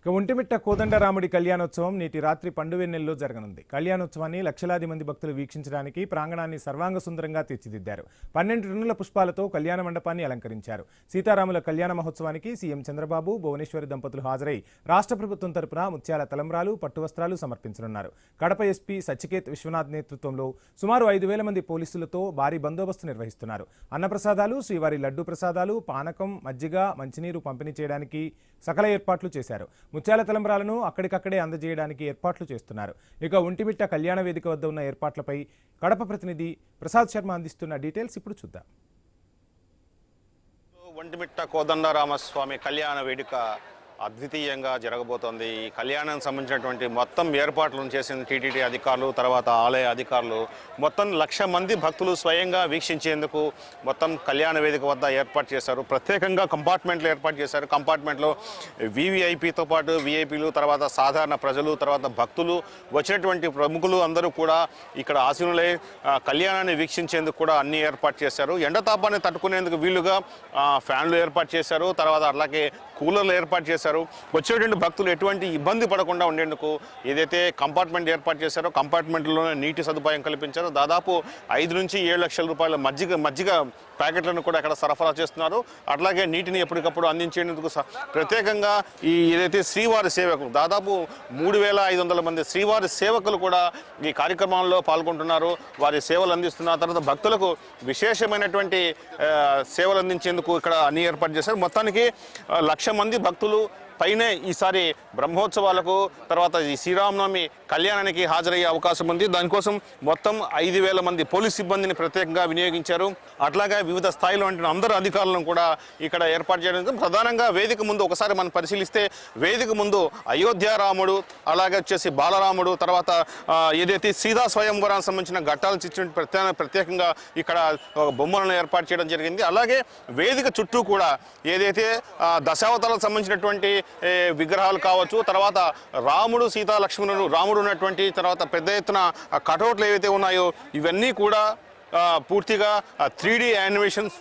ఒంటిమిట్ట కోదండరాముడి కళ్యాణోత్సవం నేటి రాత్రి పండువెన్నెల్లో జరగనుంది. కళ్యాణోత్సవాన్ని లక్షలాది మంది భక్తులు వీక్షించడానికి ప్రాంగణాన్ని సర్వాంగ సుందరంగా తీర్చిదిద్దారు. 12 టన్నుల పుష్పాలతో కళ్యాణ మండపాన్ని అలంకరించారు. సీతారాముల కళ్యాణ మహోత్సవానికి సీఎం చంద్రబాబు, భువనేశ్వరి దంపతులు హాజరై రాష్ట్ర ప్రభుత్వం తరపున ముత్యాల తలంబ్రాలు, పట్టు వస్త్రాలు సమర్పించనున్నారు. కడప ఎస్పీ సచికేత్ విశ్వనాథ్ నేతృత్వంలో సుమారు 5,000 మంది పోలీసులతో భారీ బందోబస్తు నిర్వహిస్తున్నారు. అన్నప్రసాదాలు, శ్రీవారి లడ్డు ప్రసాదాలు, పానకం, మజ్జిగ, మంచినీరు పంపిణీ చేయడానికి సకల ఏర్పాట్లు చేశారు. ముత్యాల తలంబ్రాలను అక్కడికక్కడే అందజేయడానికి ఏర్పాట్లు చేస్తున్నారు. ఇక ఒంటిమిట్ట కళ్యాణ వేదిక వద్ద ఉన్న ఏర్పాట్లపై కడప ప్రతినిధి ప్రసాద్ శర్మ అందిస్తున్న డీటెయిల్స్ ఇప్పుడు చూద్దాం. ఒంటిమిట్ట కోదండరామస్వామి కళ్యాణ వేదిక అద్వితీయంగా జరగబోతోంది. ఈ కళ్యాణానికి సంబంధించినటువంటి మొత్తం ఏర్పాట్లను చేసిన టీటీడీ అధికారులు, తర్వాత ఆలయ అధికారులు, మొత్తం 1,00,000 మంది భక్తులు స్వయంగా వీక్షించేందుకు మొత్తం కళ్యాణ వేదిక వద్ద ఏర్పాటు చేశారు. ప్రత్యేకంగా కంపార్ట్మెంట్లు ఏర్పాటు చేశారు. కంపార్ట్మెంట్లో వీవీఐపీతో పాటు వీఐపీలు, తర్వాత సాధారణ ప్రజలు, తర్వాత భక్తులు, వచ్చినటువంటి ప్రముఖులు అందరూ కూడా ఇక్కడ ఆసీనులై కళ్యాణాన్ని వీక్షించేందుకు కూడా అన్ని ఏర్పాటు చేశారు. ఎండతాపాన్ని తట్టుకునేందుకు వీలుగా ఫ్యాన్లు ఏర్పాటు చేశారు. తర్వాత అలాగే కూలర్లు ఏర్పాటు చేశారు. వచ్చేటువంటి భక్తులు ఎటువంటి ఇబ్బంది పడకుండా ఉండేందుకు ఏదైతే కంపార్ట్మెంట్ ఏర్పాటు చేశారో కంపార్ట్మెంట్లోనే నీటి సదుపాయం కల్పించారు. దాదాపు 5 నుంచి 7 లక్షల రూపాయల మజ్జిగ ప్యాకెట్లను కూడా ఇక్కడ సరఫరా చేస్తున్నారు. అట్లాగే నీటిని ఎప్పటికప్పుడు అందించేందుకు ప్రత్యేకంగా ఈ ఏదైతే శ్రీవారి సేవకులు దాదాపు 3,500 మంది శ్రీవారి సేవకులు కూడా ఈ కార్యక్రమంలో పాల్గొంటున్నారు. వారి సేవలు అందిస్తున్నారు. తర్వాత భక్తులకు విశేషమైనటువంటి సేవలు అందించేందుకు ఇక్కడ అన్ని ఏర్పాటు చేశారు. మొత్తానికి 1,00,000 మంది భక్తులు పైనే ఈసారి బ్రహ్మోత్సవాలకు, తర్వాత ఈ శ్రీరామనవమి కళ్యాణానికి హాజరయ్యే అవకాశం ఉంది. దానికోసం మొత్తం 5,000 మంది పోలీస్ సిబ్బందిని ప్రత్యేకంగా వినియోగించారు. అట్లాగే వివిధ స్థాయిలో ఉంటున్న అందరు అధికారులను కూడా ఇక్కడ ఏర్పాటు చేయడం. ప్రధానంగా వేదిక ముందు ఒకసారి మనం పరిశీలిస్తే వేదిక ముందు అయోధ్య రాముడు, అలాగే వచ్చేసి బాలరాముడు, తర్వాత ఏదైతే సీతా స్వయంవరానికి సంబంధించిన ఘట్టాలు చిచ్చిన ప్రత్యేకంగా ఇక్కడ బొమ్మలను ఏర్పాటు చేయడం జరిగింది. అలాగే వేదిక చుట్టూ కూడా ఏదైతే దశావతారాలకు సంబంధించినటువంటి విగ్రహాలు కావచ్చు, తర్వాత రాముడు, సీతా, లక్ష్మణుడు, రాముడు ఉన్నటువంటి తర్వాత పెద్ద ఎత్తున కటౌట్లు ఏవైతే ఉన్నాయో ఇవన్నీ కూడా పూర్తిగా 3D యానిమేషన్స్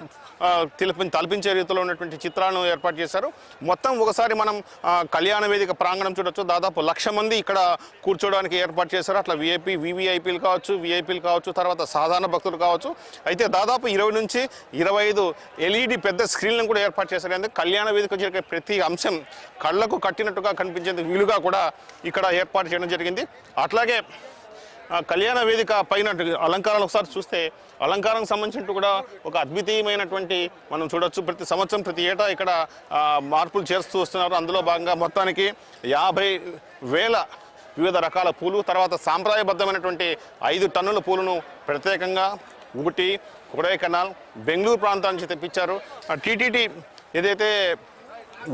తలపించే రీతిలో ఉన్నటువంటి చిత్రాలను ఏర్పాటు చేశారు. మొత్తం ఒకసారి మనం కళ్యాణ వేదిక ప్రాంగణం చూడొచ్చు. దాదాపు 1,00,000 మంది ఇక్కడ కూర్చోవడానికి ఏర్పాటు చేశారు. అట్లా వీవీఐపీలు కావచ్చు, వీఐపీలు కావచ్చు, తర్వాత సాధారణ భక్తులు కావచ్చు. అయితే దాదాపు 20 నుంచి 25 LED పెద్ద స్క్రీన్లను కూడా ఏర్పాటు చేశారు. ఎందుకంటే కళ్యాణ వేదిక జరిగే ప్రతి అంశం కళ్లకు కట్టినట్టుగా కనిపించేందుకు వీలుగా కూడా ఇక్కడ ఏర్పాటు చేయడం జరిగింది. అట్లాగే కళ్యాణ వేదిక పైన అలంకారాలు ఒకసారి చూస్తే అలంకారానికి సంబంధించినట్టు కూడా ఒక అద్వితీయమైనటువంటి మనం చూడొచ్చు. ప్రతి సంవత్సరం ప్రతి ఏటా ఇక్కడ మార్పులు చేస్తూ వస్తున్నారు. అందులో భాగంగా మొత్తానికి 50,000 వివిధ రకాల పూలు, తర్వాత సాంప్రదాయబద్ధమైనటువంటి 5 టన్నుల పూలను ప్రత్యేకంగా ఊటీ, కొడైకెనాల్, బెంగళూరు ప్రాంతం నుంచి తెప్పించారు. టీటీడీ ఏదైతే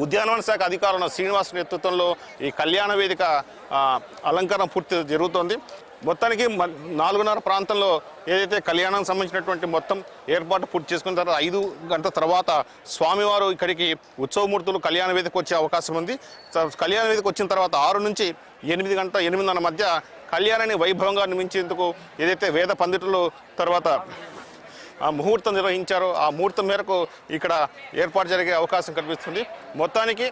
ఉద్యానవన శాఖ అధికారులు శ్రీనివాస్ నేతృత్వంలో ఈ కళ్యాణ వేదిక అలంకరణ పూర్తి జరుగుతోంది. మొత్తానికి 4:30 ప్రాంతంలో ఏదైతే కళ్యాణానికి సంబంధించినటువంటి మొత్తం ఏర్పాటు పూర్తి చేసుకున్న తర్వాత 5 గంటల తర్వాత స్వామివారు ఇక్కడికి ఉత్సవమూర్తులు కళ్యాణ వేదికకు వచ్చే అవకాశం ఉంది. కళ్యాణ వేదిక వచ్చిన తర్వాత 6 నుంచి 8:30 మధ్య కళ్యాణాన్ని వైభవంగా నిర్మించేందుకు ఏదైతే వేద పండితులు తర్వాత ముహూర్తం నిర్వహించారో ఆ ముహూర్తం మేరకు ఇక్కడ ఏర్పాటు జరిగే అవకాశం కనిపిస్తుంది. మొత్తానికి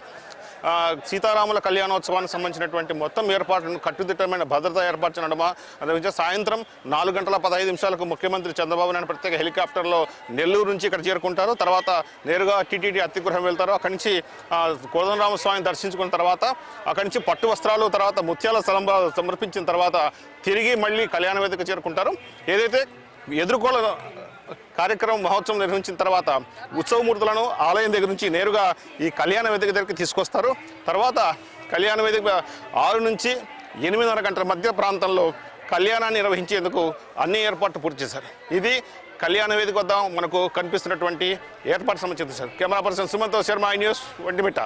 సీతారాముల కళ్యాణోత్సవానికి సంబంధించినటువంటి మొత్తం ఏర్పాట్లను కట్టుదిట్టమైన భద్రత ఏర్పరచడమా అదే సాయంత్రం 4:15 ముఖ్యమంత్రి చంద్రబాబు నాయుడు ప్రత్యేక హెలికాప్టర్లో నెల్లూరు నుంచి ఇక్కడ చేరుకుంటారు. తర్వాత నేరుగా టీటీడీ అతిథిగృహం వెళ్తారు. అక్కడి నుంచి కోదండరామస్వామిని దర్శించుకున్న తర్వాత అక్కడి నుంచి పట్టు వస్త్రాలు, తర్వాత ముత్యాల సమర్పించిన తర్వాత తిరిగి మళ్ళీ కళ్యాణ వేదిక చేరుకుంటారు. ఏదైతే ఎదుర్కోల కార్యక్రమం మహోత్సవం నిర్వహించిన తర్వాత ఉత్సవమూర్తులను ఆలయం దగ్గర నుంచి నేరుగా ఈ కళ్యాణ వేదిక దగ్గరికి తీసుకొస్తారు. తర్వాత కళ్యాణ వేదిక 6 నుంచి 8:30 గంటల మధ్య ప్రాంతంలో కళ్యాణాన్ని నిర్వహించేందుకు అన్ని ఏర్పాట్లు పూర్తి చేశారు. ఇది కళ్యాణ వేదిక వద్ద మనకు కనిపిస్తున్నటువంటి ఏర్పాటు సంబంధించి. Camera person Sumanth Sharma, I news, Vontimitta.